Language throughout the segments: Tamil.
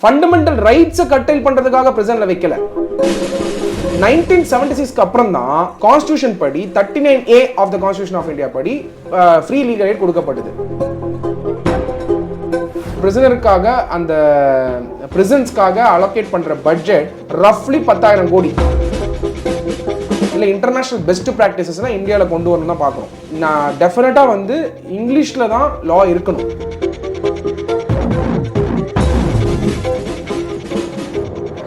ஃபண்டமெண்டல் ரைட்ஸை கட்டைல் பண்றதுக்காக பிரிசன்ல வைக்கல. 1976க்கு அப்புறம் தான் கான்ஸ்டிடியூஷன் படி 39A of the constitution of India படி ஃப்ரீ லீகல் எய்ட் கொடுக்கப்பட்டது. பிரிசனருக்காக அந்த பிரிசன்ஸ்க்காக அலோகேட் பண்ற பட்ஜெட் ரஃப்லி 10,000 கோடி. இல்லை இன்டர்நேஷனல் பெஸ்ட் ப்ராக்டிசஸ்லாம் இந்தியாவில் கொண்டு வரணும் தான் பார்க்குறோம். நான் டெஃபினட்டாக வந்து இங்கிலீஷில் தான் லா இருக்கணும்.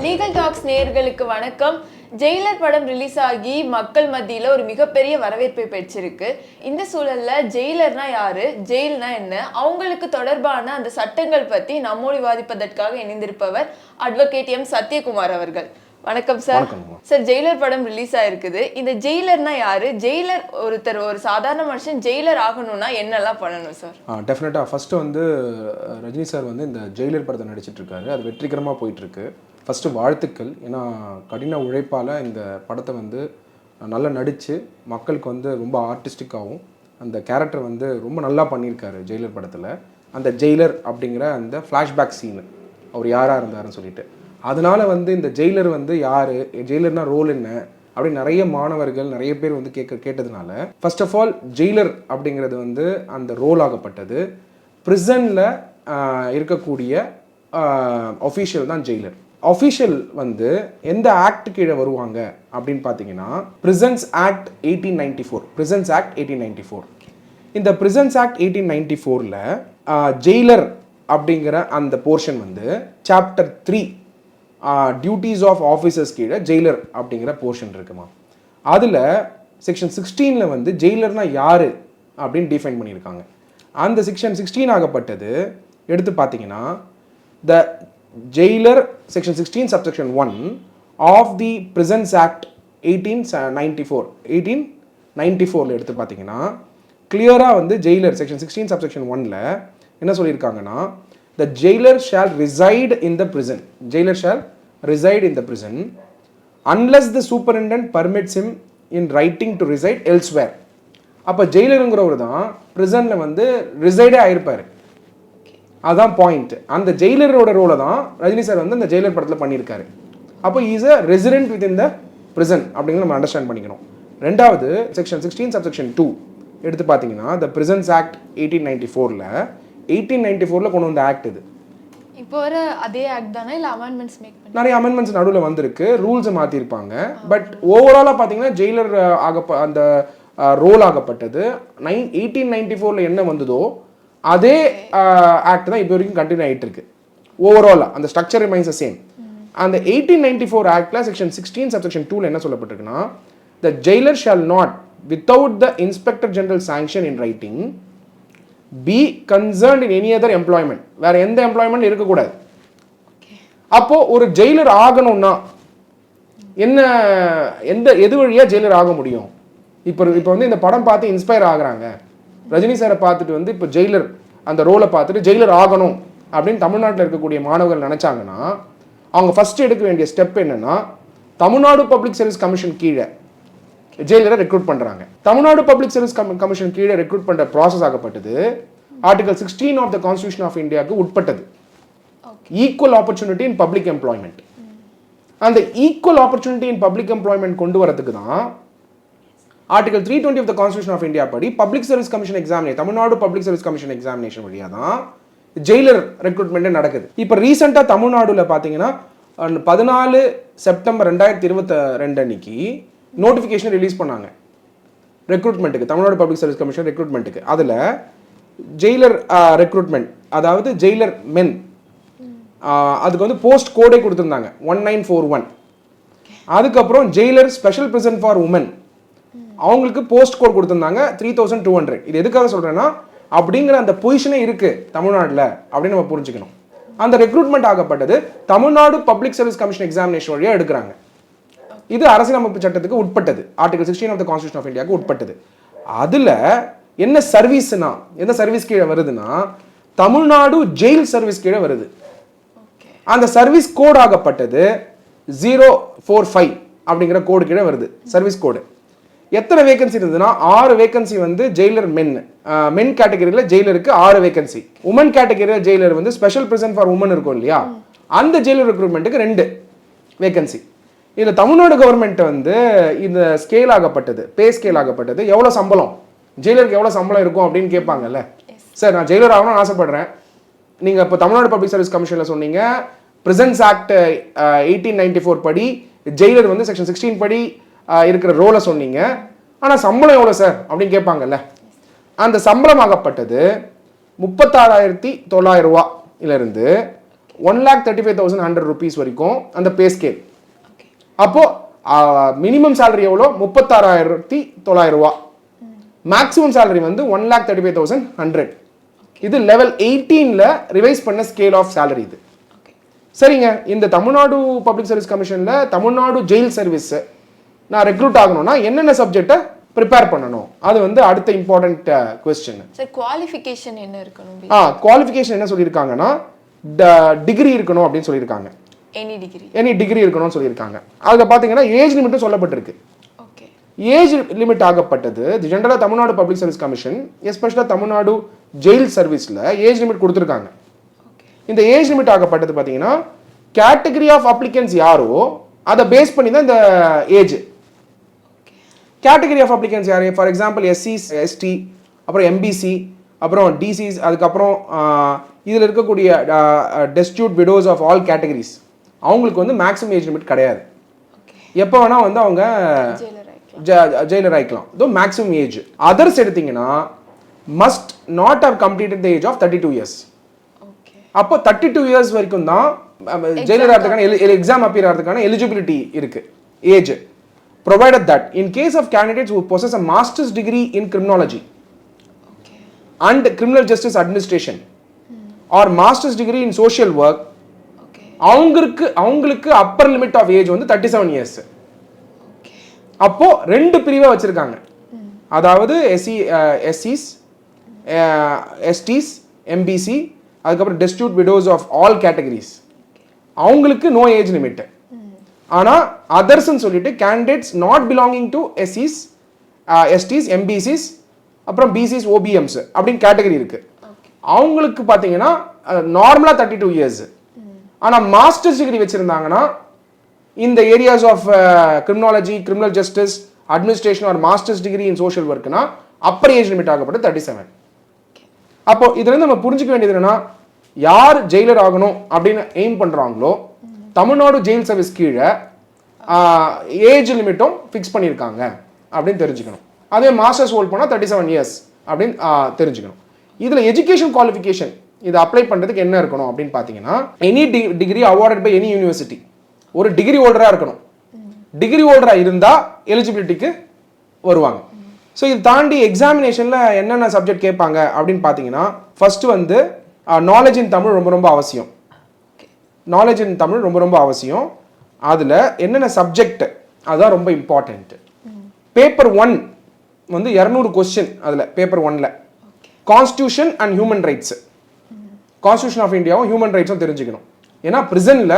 லீகல் டாக்ஸ் நேயர்களுக்கு வணக்கம். ஜெயிலர் படம் ரிலீஸ் ஆகி மக்கள் மத்தியில் ஒரு மிகப்பெரிய வரவேற்பை பெற்றிருக்கு. இந்த சூழல்ல ஜெயிலர்னா யாரு, ஜெயில்னா என்ன, அவங்களுக்கு தொடர்பான அந்த சட்டங்கள் பற்றி நம்மோடு விவாதிப்பதற்காக இணைந்திருப்பவர் அட்வொகேட் எம் சத்யகுமார் அவர்கள். வணக்கம் சார். சார், ஜெயிலர் படம் ரிலீஸ் ஆயிருக்குது. இந்த ஜெயிலர்னா யாரு, ஜெயிலர் ஒருத்தர் ஒரு சாதாரண மனுஷன் ஜெயிலர் ஆகணும்னா என்னெல்லாம் பண்ணணும் சார்? டெஃபினட்டாக ஃபர்ஸ்ட் வந்து ரஜினி சார் வந்து இந்த ஜெயிலர் படத்தை நடிச்சிட்டு இருக்காரு. அது வெற்றிகரமாக போயிட்டு இருக்கு. ஃபஸ்ட்டு வாழ்த்துக்கள். ஏன்னா கடின உழைப்பால் இந்த படத்தை வந்து நல்லா நடித்து மக்களுக்கு வந்து ரொம்ப ஆர்டிஸ்டிக்காகவும் அந்த கேரக்டர் வந்து ரொம்ப நல்லா பண்ணியிருக்காரு ஜெயிலர் படத்தில். அந்த ஜெயிலர் அப்படிங்கிற அந்த ஃப்ளாஷ்பேக் சீனு அவர் யாராக இருந்தாருன்னு சொல்லிட்டு, அதனால் வந்து இந்த ஜெயிலர் வந்து யார், ஜெயிலர்னா ரோல் என்ன அப்படின்னு நிறைய மாணவர்கள் நிறைய பேர் வந்து கேட்டதுனால ஃபர்ஸ்ட் ஆஃப் ஆல் ஜெயிலர் அப்படிங்கிறது வந்து அந்த ரோல் ஆகப்பட்டது. ப்ரிசனில் இருக்கக்கூடிய அஃபீஷியல் தான் ஜெயிலர். அஃபிஷியல் வந்து எந்த ஆக்ட் கீழே வருவாங்க அப்படின்னு பார்த்தீங்கன்னா பிரிசன்ஸ் ஆக்ட் 1894. Prisons act 1894. இந்த பிரிசன்ஸ் ஆக்ட் 1894ல் ஜெயிலர் அப்படிங்கிற அந்த போர்ஷன் வந்து சாப்டர் 3 டியூட்டிஸ் ஆஃப் ஆஃபீஸர்ஸ் கீழே ஜெயிலர் அப்படிங்கிற போர்ஷன் இருக்குமா. அதில் செக்ஷன் 16ல் வந்து ஜெயிலர்னா யார் அப்படின்னு டிஃபைன் பண்ணியிருக்காங்க. அந்த செக்ஷன் 16 ஆகப்பட்டது எடுத்து பார்த்தீங்கன்னா த jailer section 16 subsection 1 of the Prisons Act 1894 எடுத்து பார்த்தீங்கன்னா கிளியராக வந்து ஜெயிலர் செக்ஷன் 16 subsection 1ல என்ன சொல்லியிருக்காங்கன்னா the jailer shall reside in the prison. Jailer shall reside in the prison unless the superintendent permits him in writing to reside elsewhere. அப்போ ஜெயிலருங்கிறவர் தான் ப்ரிசனில் வந்து ரிசைடே ஆயிருப்பார். அதான் பாயிண்ட். அந்த ஜெயிலரோட ரோலை தான் ரஜினி சார் வந்து அந்த ஜெயிலர் படத்தில் பண்ணியிருக்காரு. அப்போ is a resident with in the prison அப்படிங்கிற நம்ம அண்டர்ஸ்டாண்ட் பண்ணிக்கணும். ரெண்டாவது செக்ஷன் 16 சப்செக்ஷன் 2 எடுத்து பார்த்தீங்கன்னா த பிரிசன்ஸ் ஆக்ட் 1894ல கொண்டு வந்த ஆக்ட் இது. இப்போ வர அதே ஆக்ட் தானே, இல்லை அமெண்ட்மெண்ட்ஸ் மேக் பண்ணி நிறைய அமெண்ட்மெண்ட்ஸ் நடுவில் வந்திருக்கு, ரூல்ஸை மாற்றிருப்பாங்க. பட் ஓவராலாக பார்த்தீங்கன்னா ஜெயிலர் அந்த ரோல் ஆகப்பட்டது 1894ல என்ன வந்ததோ அதே ஆக்ட் தான் இப்போ வரைக்கும் கண்டினியூ ஆகிட்டு இருக்கு. ஓவராலாக அந்த ஸ்ட்ரக்சர் ரிமைன்ஸ் சேம். அந்த 1894 ஆக்ட்ல செக்ஷன் 16 சப்செக்ஷன் 2ல என்ன சொல்லப்பட்டிருக்குன்னா the jailer shall not without the inspector general sanction in writing be concerned in any other employment. வேற எந்த எம்ப்ளாய்மெண்ட் இருக்கக்கூடாது. அப்போ ஒரு ஜெயிலர் ஆகணும்னா என்ன, எது வழியா ஜெயிலர் ஆக முடியும்? இப்போ வந்து இந்த படம் பார்த்து இன்ஸ்பயர் ஆகுறாங்க. ரஜினி சாரை பார்த்துட்டு வந்து இப்போ ஜெயிலர் அந்த ரோலை பார்த்துட்டு ஜெயிலர் ஆகணும் அப்படின்னு தமிழ்நாட்டில் இருக்கக்கூடிய மாணவர்கள் நினைச்சாங்கன்னா அவங்க ஃபர்ஸ்ட் எடுக்க வேண்டிய ஸ்டெப் என்னன்னா தமிழ்நாடு பப்ளிக் சர்வீஸ் கமிஷன் கீழே ஜெயிலரை ரெக்ரூட் பண்றாங்க. தமிழ்நாடு பப்ளிக் சர்வீஸ் கமிஷன் கீழே ரெக்ரூட் பண்ற ப்ராசஸ் ஆகப்பட்டது article 16 of the constitution of இந்தியாவுக்கு உட்பட்டது. Equal opportunity in public employment. அந்த equal opportunity in public employment கொண்டு வரதுக்கு தான் article 320 of the constitution of India படி public service commission examination, Tamil Nadu public service commission examination வழியாக தான் ஜெயிலர் ரெக்ரூட்மெண்ட்டே நடக்குது. இப்போ ரீசெண்டாக தமிழ்நாடுல பார்த்தீங்கன்னா 14 செப்டம்பர் 2022 அன்னைக்கு நோட்டிஃபிகேஷன் ரிலீஸ் பண்ணாங்க ரெக்ரூட்மெண்ட்டுக்கு, தமிழ்நாடு பப்ளிக் சர்வீஸ் கமிஷன் ரெக்ரூட்மெண்ட்டுக்கு. அதில் ஜெயிலர் ரெக்ரூட்மெண்ட், அதாவது ஜெயிலர் மென், அதுக்கு வந்து போஸ்ட் கோடே கொடுத்துருந்தாங்க 1941. அதுக்கப்புறம் jailer special prison for women, அவங்களுக்கு போஸ்ட் கோட் கொடுத்துருந்தாங்க 3200. இது எதுக்காக சொல்றேன்னா அப்படிங்கிற அந்த பொசிஷனே இருக்கு தமிழ்நாட்டில் அப்படின்னு நம்ம புரிஞ்சுக்கணும். அந்த ரெக்ரூட்மெண்ட் ஆகப்பட்டது Tamil Nadu public service commission examination வழியாக எடுக்கிறாங்க. இது அரசியலமைப்பு சட்டத்துக்கு உட்பட்டது, article 16 of the constitution of இந்தியாவுக்கு உட்பட்டது. அதில் என்ன சர்வீஸ்னா, எந்த சர்வீஸ் கீழே வருதுன்னா தமிழ்நாடு ஜெயில் சர்வீஸ் கீழே வருது. அந்த சர்வீஸ் கோட் ஆகப்பட்டது 045 அப்படிங்கிற கோடு கீழே வருது சர்வீஸ் கோடு. எத்தனை வேகன்சி இருந்ததுன்னா 6 வேகன்சி வந்து ஜெயிலர் மென் கேட்டகரியில் ஜெயிலருக்கு 6 வேகன்சி. உமன் கேட்டகரியில் ஜெயிலர் வந்து ஸ்பெஷல் பிரிசன் ஃபார் உமன் இருக்கும் இல்லையா, அந்த ஜெயிலர் ரெக்ரூட்மெண்ட்டுக்கு 2 வேகன்சி. இதில் தமிழ்நாடு கவர்மெண்ட் வந்து இந்த ஸ்கேல் ஆகப்பட்டது, பே ஸ்கேல் ஆகப்பட்டது, எவ்வளோ சம்பளம் ஜெயிலருக்கு எவ்வளோ சம்பளம் இருக்கும் அப்படின்னு கேட்பாங்கல்ல. சார் நான் ஜெயிலர் ஆகணும்னு ஆசைப்படுறேன், நீங்கள் இப்போ தமிழ்நாடு பப்ளிக் சர்வீஸ் கமிஷனில் சொன்னீங்க பிரிசன்ஸ் ஆக்ட் 1894 படி ஜெயிலர் வந்து செக்ஷன் 16 படி இருக்கிற ரோலை சொன்னீங்க, ஆனால் சம்பளம் எவ்வளோ சார் அப்படின்னு கேட்பாங்கல்ல. அந்த சம்பளம் ஆகப்பட்டது 36,900 ரூபாயிலிருந்து 1,35,100 rupees வரைக்கும் அந்த பே ஸ்கேல். அப்போ மினிமம் சேலரி எவ்வளோ? 36,900 ரூபா. மேக்ஸிமம் சேலரி வந்து 1,35,100. இது லெவல் 18ல ரிவைஸ் பண்ண ஸ்கேல் ஆஃப் சேலரி இது. சரிங்க, இந்த தமிழ்நாடு பப்ளிக் சர்வீஸ் கமிஷன்ல தமிழ்நாடு ஜெயில் சர்வீஸ் நான் ரெக்ரூட் ஆகணும்னா என்னென்ன சப்ஜெக்டை ப்ரிப்பேர் பண்ணணும்? அது வந்து அடுத்த இம்பார்ட்டன்ட் கொஸ்டின். சார் குவாலிஃபிகேஷன் என்ன இருக்கணும்? குவாலிஃபிகேஷன் என்ன சொல்லியிருக்காங்கன்னா டிகிரி இருக்கணும் அப்படின்னு சொல்லியிருக்காங்க. எனி டிகிரி இருக்கணும்னு சொல்லியிருக்காங்க. அதில் பார்த்தீங்கன்னா ஏஜ் லிமிட்டும் சொல்லப்பட்டிருக்கு. ஏஜ் லிமிட் ஆகப்பட்டது ஜென்ரலாக தமிழ்நாடு பப்ளிக் சர்வீஸ் கமிஷன் எஸ்பெஷலாக தமிழ்நாடு ஜெயில் சர்வீஸில் ஏஜ் லிமிட் கொடுத்துருக்காங்க. இந்த ஏஜ் லிமிட் ஆகப்பட்டது பார்த்தீங்கன்னா கேட்டகரி ஆஃப் அப்ளிகன்ஸ் யாரோ அதை பேஸ் பண்ணி தான் இந்த ஏஜ். கேட்டகரி ஆஃப் அப்ளிகன்ஸ் யார்? ஃபார் எக்ஸாம்பிள் எஸ்சிஸ், எஸ்டி, அப்புறம் எம்பிசி, அப்புறம் டிசிஸ், அதுக்கப்புறம் இதில் இருக்கக்கூடிய destitute widows of all categories, அவங்களுக்கு வந்து மேக்ஸிமம் ஏஜ் லிமிட் கிடையாது. எப்போ வேணால் வந்து அவங்க ஜெயிலர் ஆகிக்கலாம். இதோ மேக்ஸிமம் ஏஜ். அதர்ஸ் எடுத்தீங்கன்னா must not have completed the age of 32 years. அப்போ 32 years வரைக்கும் தான் ஜெயிலர் ஆகிறதுக்கான எக்ஸாம் அப்பியர் ஆகிறதுக்கான எலிஜிபிலிட்டி இருக்கு age. provided that in case of candidates who possess a master's degree in criminology and criminal justice administration or master's degree in social work, அவங்களுக்கு அப்பர் லிமிட் ஆஃப் ஏஜ் வந்து 37 years. அப்போ 2 பிரிவை வச்சிருக்காங்க. அதாவது எஸ்சிஸ், எஸ்டிஸ், எம்பிசி, அதுக்கப்புறம் destitute widows of all categories, அவங்களுக்கு நோ ஏஜ் லிமிட். ஆனால் அதர்ஸ்ன்னு சொல்லிட்டு கேண்டிடேட்ஸ் நாட் பிலாங்கிங் டு எஸ்சிஸ், எஸ்டிஸ், எம்பிசிஸ், அப்புறம் பிசிஸ், ஓபிஎம்ஸ் அப்படின்னு கேட்டகரி இருக்கு. அவங்களுக்கு பார்த்தீங்கன்னா நார்மலாக 32 years. ஆனால் மாஸ்டர்ஸ் டிகிரி வச்சிருந்தாங்கன்னா இந்த areas of criminology, criminal justice, administration or masters degree in social ஒர்க்னா அப்பர் ஏஜ் லிமிட் ஆகப்பட்டு 37. அப்போ இதுலேருந்து நம்ம புரிஞ்சுக்க வேண்டியது என்னன்னா, யார் ஜெயிலர் ஆகணும் அப்படின்னு எய்ம் பண்ணுறாங்களோ தமிழ்நாடு ஜெயில் சர்வீஸ் கீழே ஏஜ் லிமிட்டும் ஃபிக்ஸ் பண்ணியிருக்காங்க அப்படின்னு தெரிஞ்சுக்கணும். அதே மாஸ்டர்ஸ் ஹோல்ட் பண்ணால் 37 years அப்படின்னு தெரிஞ்சுக்கணும். இதில் எஜுகேஷன் குவாலிஃபிகேஷன் இதை அப்ளை பண்ணுறதுக்கு என்ன இருக்கணும் அப்படின்னு பார்த்தீங்கன்னா, any degree awarded by any university, ஒரு டிகிரி ஹோல்டராக இருக்கணும். டிகிரி ஹோல்டராக இருந்தால் எலிஜிபிலிட்டிக்கு வருவாங்க. ஸோ இது தாண்டி எக்ஸாமினேஷனில் என்னென்ன சப்ஜெக்ட் கேட்பாங்க அப்படின்னு பார்த்தீங்கன்னா, ஃபர்ஸ்ட் வந்து நாலேஜ் இன் தமிழ் ரொம்ப ரொம்ப அவசியம். நாலேஜ் இன் தமிழ் ரொம்ப ரொம்ப அவசியம். அதில் என்னென்ன சப்ஜெக்ட் அதுதான் ரொம்ப இம்பார்ட்டண்ட். பேப்பர் 1 வந்து 200 கொஸ்டின். அதில் பேப்பர் 1ல் constitution and human rights, constitution of இந்தியாவும் ஹியூமன் ரைட்ஸும் தெரிஞ்சுக்கணும். ஏன்னா பிரிசனில்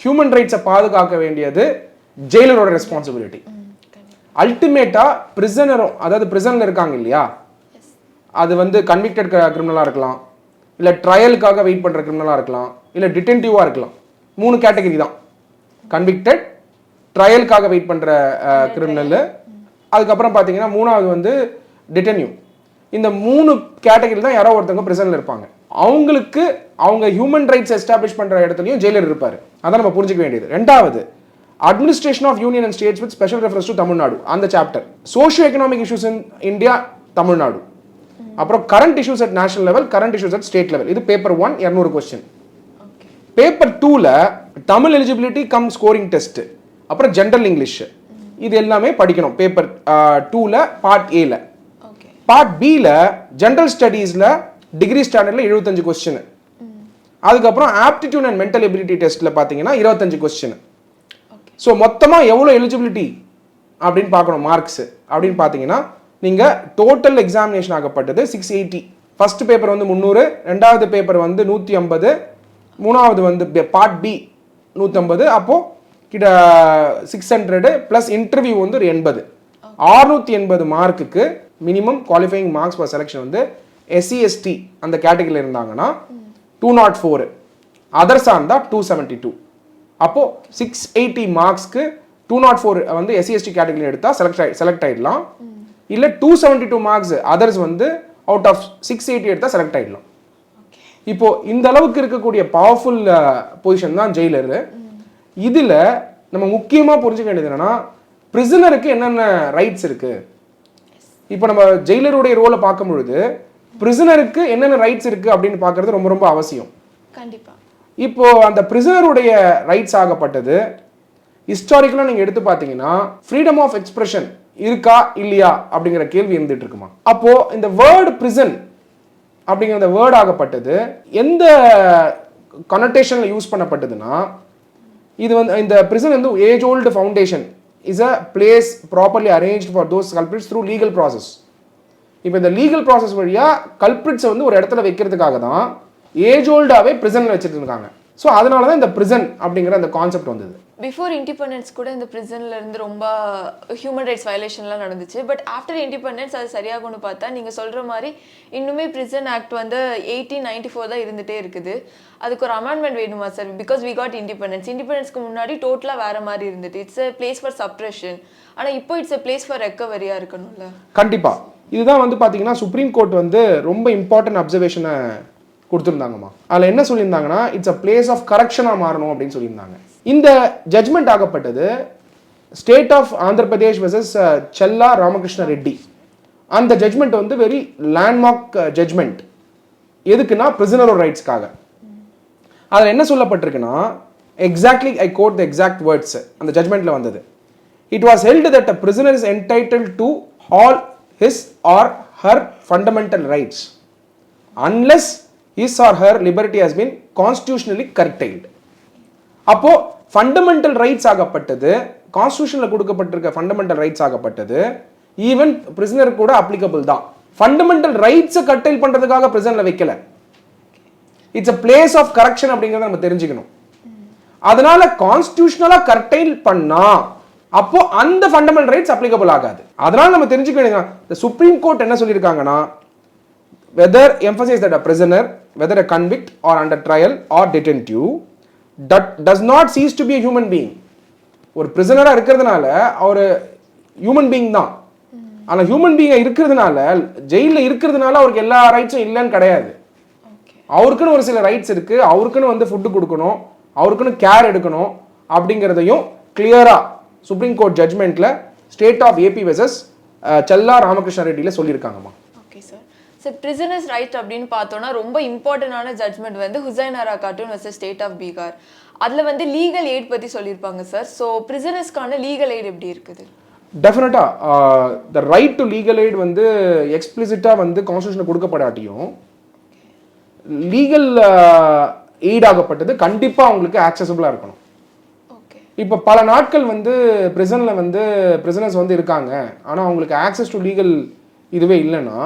ஹியூமன் ரைட்ஸை பாதுகாக்க வேண்டியது ஜெயிலரோட ரெஸ்பான்சிபிலிட்டி. அல்டிமேட்டாக பிரிசனரும், அதாவது பிரிசனில் இருக்காங்க இல்லையா, அது வந்து கன்விக்டட் கிரிமினலாக இருக்கலாம், இல்லை ட்ரையலுக்காக வெயிட் பண்ணுற கிரிமினலாக இருக்கலாம், இல்லை டிடென்டிவாக இருக்கலாம். 3 கேட்டகரி தான், கன்விக்டட், ட்ரையலுக்காக வெயிட் பண்ணுற கிரிமினல், அதுக்கப்புறம் பார்த்தீங்கன்னா 3வது வந்து டிடென்யூ. இந்த 3 கேட்டகரி தான் யாரோ ஒருத்தவங்க பிரிசனில் இருப்பாங்க. அவங்களுக்கு அவங்க ஹியூமன் ரைட்ஸ் எஸ்டாப்ளிஷ் பண்ணுற இடத்துலையும் ஜெயிலர் இருப்பார். அதான் நம்ம புரிஞ்சிக்க வேண்டியது. 2வது administration of union and states with special reference to Tamil Nadu, அந்த chapter. Socio economic issues in India, Tamil Nadu. அப்புறம் current issues at national level, current issues at state level. இது பேப்பர் 1 200 கொஸ்டின். பேப்பர் 2ல Tamil eligibility cum scoring test, அப்புறம் ஜென்ரல் இங்கிலீஷ், இது எல்லாமே படிக்கணும் பேப்பர் 2ல பார்ட் ஏல. பார்ட் பில ஜென்ரல் ஸ்டடீஸ்ல டிகிரி ஸ்டாண்டர்ட்ல 75 கொஸ்டின். அதுக்கப்புறம் ஆப்டிடியூட் அண்ட் மென்டல் எபிலிட்டி டெஸ்ட்ல பார்த்தீங்கன்னா 25 கொஸ்டின். ஸோ மொத்தமாக எவ்வளோ எலிஜிபிலிட்டி அப்படின்னு பார்க்கணும் மார்க்ஸ் அப்படின்னு பார்த்தீங்கன்னா, நீங்கள் டோட்டல் எக்ஸாமினேஷன் ஆகப்பட்டது 680. ஃபர்ஸ்ட் பேப்பர் வந்து 300, 2வது பேப்பர் வந்து 150, 3வது வந்து பார்ட் பி 150. அப்போது கிட்ட 600 ப்ளஸ் இன்டர்வியூ வந்து ஒரு 80. 680 மார்க்குக்கு minimum qualifying marks for selection வந்து எஸ்சி எஸ்டி அந்த கேட்டகரியில் இருந்தாங்கன்னா 204. அதர்ஸாக இருந்தால் 272. அப்போது 680 மார்க்ஸ்க்கு 204 வந்து SC/ST கேட்டகரி எடுத்தால் செலக்ட் ஆகிடலாம். இல்லை 272 மார்க்ஸ் அதர்ஸ் வந்து அவுட் ஆஃப் 680 எடுத்தால் செலக்ட் ஆகிடலாம். இப்போது இந்த அளவுக்கு இருக்கக்கூடிய பவர்ஃபுல் பொசிஷன் தான் ஜெயிலரு. இதில் நம்ம முக்கியமாக புரிஞ்சுக்க வேண்டியது என்னென்னா, பிரிசனருக்கு என்னென்ன ரைட்ஸ் இருக்குது. இப்போ நம்ம ஜெயிலருடைய ரோலை பார்க்கும் பொழுது பிரிசனருக்கு என்னென்ன ரைட்ஸ் இருக்குது அப்படின்னு பார்க்குறது ரொம்ப ரொம்ப அவசியம். கண்டிப்பாக. இப்போ அந்த பிரிசனருடைய ரைட்ஸ் ஆகப்பட்டது ஹிஸ்டாரிக்கலாக நீங்கள் எடுத்து பார்த்தீங்கன்னா ஃப்ரீடம் ஆஃப் எக்ஸ்பிரஷன் இருக்கா இல்லையா அப்படிங்கிற கேள்வி இருந்துட்டு இருக்குமா. அப்போது இந்த வேர்டு பிரிசன் அப்படிங்கிற அந்த வேர்ட் ஆகப்பட்டது எந்த கனோட்டேஷனில் யூஸ் பண்ணப்பட்டதுன்னா, இது வந்து இந்த பிரிசன் வந்து age old foundation is a place properly arrange for those culprits through legal process. இப்போ இந்த லீகல் ப்ராசஸ் வழியாக கல்பிரிட்ஸை வந்து ஒரு இடத்துல வைக்கிறதுக்காக தான் ஏஜ் ஓல்டாகவே பிரிசனில் வச்சுட்டு இருக்காங்க. ஸோ அதனால தான் இந்த பிரிசன் அப்படிங்கிற அந்த கான்செப்ட் வந்தது. பிஃபோர் இண்டிபெண்டன்ஸ் கூட இந்த பிரிசன்ல இருந்து ரொம்ப ஹியூமன் ரைட்ஸ் வயலேஷன்லாம் நடந்துச்சு. பட் ஆஃப்டர் இண்டிபெண்டன்ஸ் அது சரியாகும்னு பார்த்தா நீங்கள் சொல்கிற மாதிரி இன்னுமே பிரிசன் ஆக்ட் வந்து 1894 தான் இருந்துகிட்டே இருக்குது. அதுக்கு ஒரு அமெண்ட்மெண்ட் வேணுமா சார்? பிகாஸ் வி காட் இண்டிபெண்டன்ஸ்க்கு முன்னாடி டோட்டலாக வேற மாதிரி இருந்துட்டு it's a place for suppression. ஆனால் இப்போ இட்ஸ் எ பிளேஸ் ஃபார் ரெக்கவரியாக இருக்கணும்ல. கண்டிப்பாக. இதுதான் வந்து பார்த்தீங்கன்னா சுப்ரீம் கோர்ட் வந்து ரொம்ப இம்பார்ட்டன்ட் அப்சர்வேஷனை கொடுத்துருந்தாங்கம்மா. அதில் என்ன சொல்லியிருந்தாங்கன்னா, இட்ஸ் அ பிளேஸ் ஆஃப் கரெக்ஷனாக மாறணும் அப்படின்னு சொல்லியிருந்தாங்க. இந்த ஜட்மெண்ட் ஆகப்பட்டது state of Andhra Pradesh versus Chella Ramakrishna Reddy. அந்த ஜட்மெண்ட் வந்து வெரி லேண்ட்மார்க் ஜட்மெண்ட். எதுக்குன்னா பிரிசனர் ரைட்ஸ்க்காக. அதில் என்ன சொல்லப்பட்டிருக்குன்னா, exactly I quote the exact words அந்த ஜட்மெண்ட்டில் வந்தது. It was held that a prisoner is entitled to all his or her fundamental rights unless his or her liberty has been constitutionally curtailed. அப்போ ஃபண்டமெண்டல் ரைட்ஸ் ஆகப்பட்டது கான்ஸ்டிடியூஷனில் கொடுக்கப்பட்டிருக்க ஃபண்டமெண்டல் ரைட்ஸ் ஆகப்பட்டது ஈவன் பிரிசனர் கூட அப்ளிகபிள் தான். ஃபண்டமெண்டல் ரைட்ஸை கட்டைல் பண்ணுறதுக்காக பிரிசனில் வைக்கல. It's a place of correction அப்படிங்கிறத நம்ம தெரிஞ்சுக்கணும். அதனால கான்ஸ்டிடியூஷனலாக கர்டைல் பண்ணா அப்போ அந்த ஃபண்டமெண்டல் ரைட்ஸ் அப்ளிகபிள் ஆகாது. அதனால நம்ம தெரிஞ்சுக்க வேண்டியது, the சுப்ரீம் கோர்ட் என்ன சொல்லியிருக்காங்கன்னா, whether emphasize that a prisoner, whether a convict or under trial or detentive, that does not cease to be a human being. ஒரு பிரிசனரா இருக்கிறதுனால அவர் ஹியூமன் பீயிங் தான். ஆனால் ஹியூமன் பீயிங் இருக்கிறதுனால ஜெயிலில் இருக்கிறதுனால அவருக்கு எல்லா ரைட்ஸும் இல்லைன்னு கிடையாது. அவருக்குன்னு ஒரு சில ரைட்ஸ் இருக்கு. அவருக்குன்னு வந்து ஃபுட்டு கொடுக்கணும், அவருக்குன்னு கேர் எடுக்கணும் அப்படிங்கிறதையும் கிளியரா சுப்ரீம் கோர்ட் ஜட்மெண்ட்ல state of AP versus Chella Ramakrishna ரெட்டியில சொல்லியிருக்காங்கம்மா. Okay sir. Sir prisoners right அப்படின்னு பார்த்தோம்னா ரொம்ப இம்பார்ட்டன்டான ஜட்மெண்ட் வந்து Hussainara Khatoon versus state of Bihar. அதில் வந்து லீகல் எய்ட் பற்றி சொல்லியிருப்பாங்க சார். ஸோ பிரிசனர்ஸ்க்கான லீகல் எய்ட் எப்படி இருக்குது? டெஃபினட்டா the right to legal aid வந்து எக்ஸ்பிளிசிட்டா வந்து கான்ஸ்டிடியூஷன் கொடுக்கப்படாட்டியும் லீகல் எய்ட் ஆகப்பட்டது கண்டிப்பாக அவங்களுக்கு ஆக்சசபிளாக இருக்கணும். இப்போ பல நாட்கள் வந்து பிரிசனில் வந்து பிரிசனர்ஸ் வந்து இருக்காங்க, ஆனால் அவங்களுக்கு ஆக்சஸ் டு லீகல் இதுவே இல்லைன்னா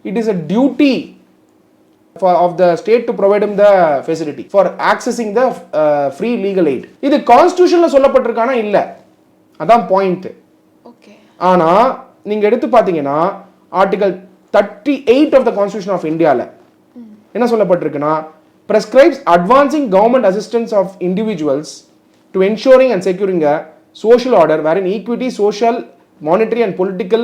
it is a duty of the state to provide the facility for accessing the free legal aid. இது கான்ஸ்டியூஷனில் சொல்லப்பட்டிருக்கானா இல்லை, அதான் பாயிண்ட். ஆனால் நீங்கள் எடுத்து பார்த்தீங்கன்னா ஆர்டிகல் 38 ஆஃப் த கான்ஸ்டியூஷன் ஆஃப் இந்தியாவில் என்ன சொல்லப்பட்டிருக்குன்னா, prescribes advancing government assistance of individuals to ensuring and securing a social order wherein equity, social, monetary and political